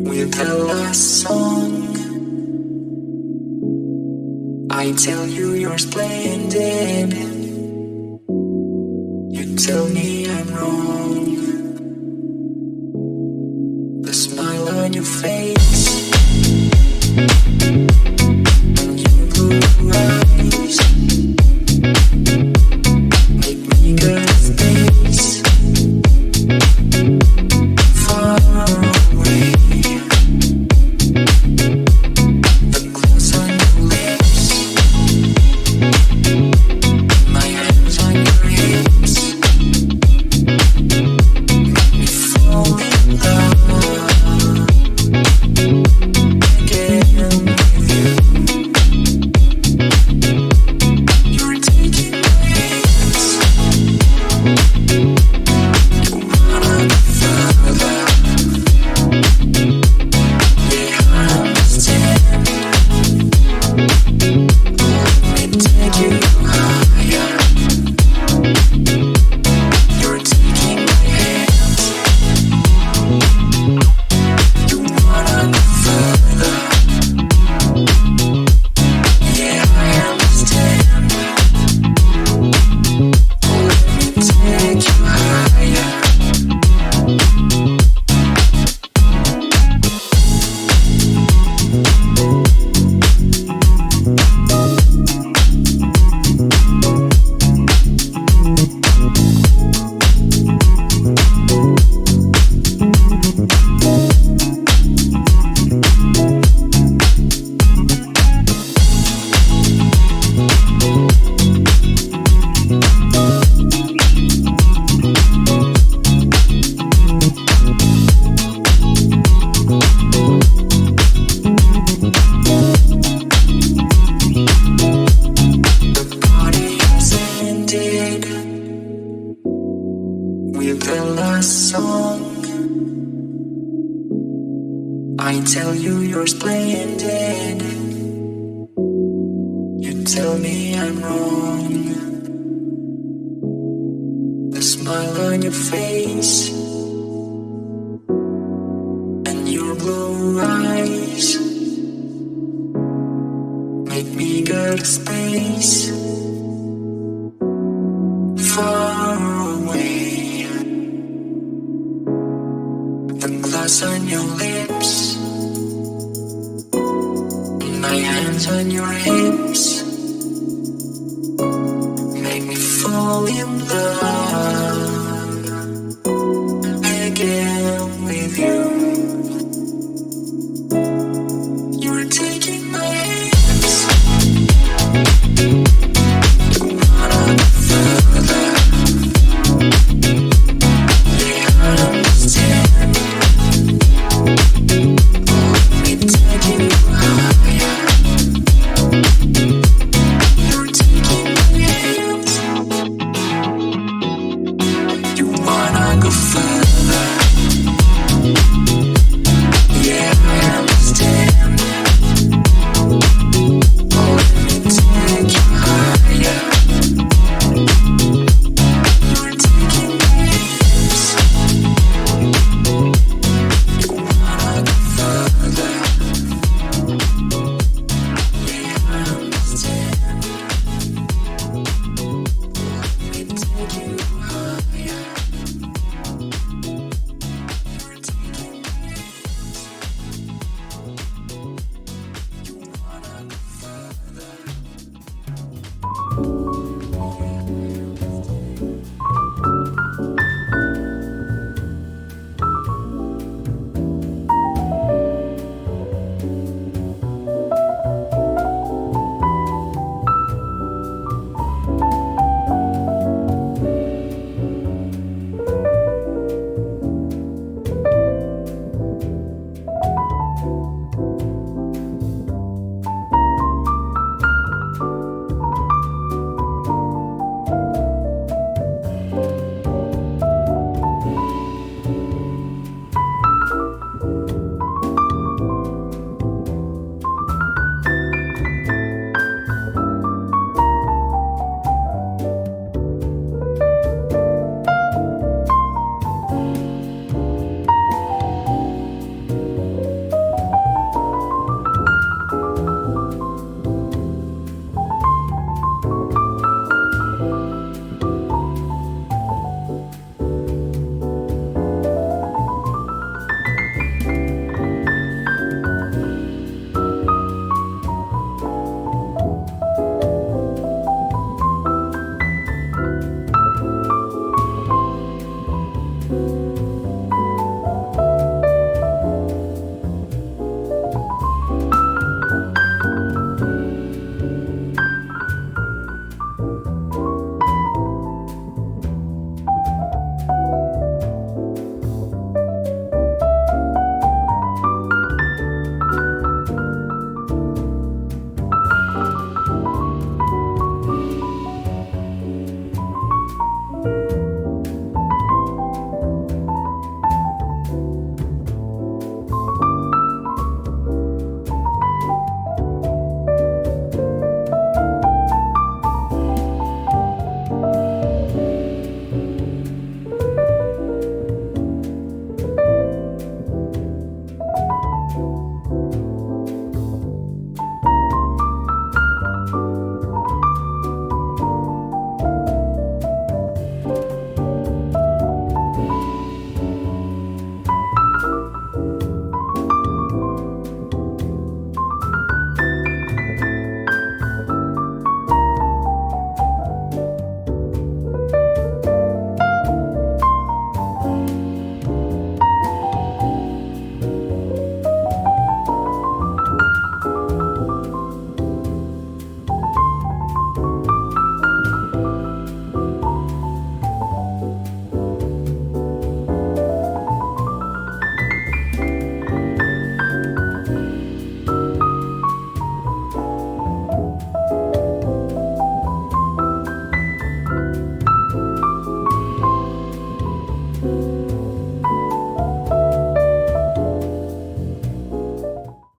with the last song. I tell you you're splendid. You tell me I'm wrong. The smile on your face and your blue eyes make me go to space far away. The close on your lips, my hands on your hips, make me fall in love again with you. You're taking my hands to wanna go further. Yeah, I understand. Let me take you higher. You're taking my hands to wanna go further. Yeah, I understand. Let me take you higher. The party has ended with the last song. I tell you you're splendid. You tell me I'm wrong. The smile on your face and your blue eyes make me go to space far away. The gloss on your lips, my hands on your hips make me fall in love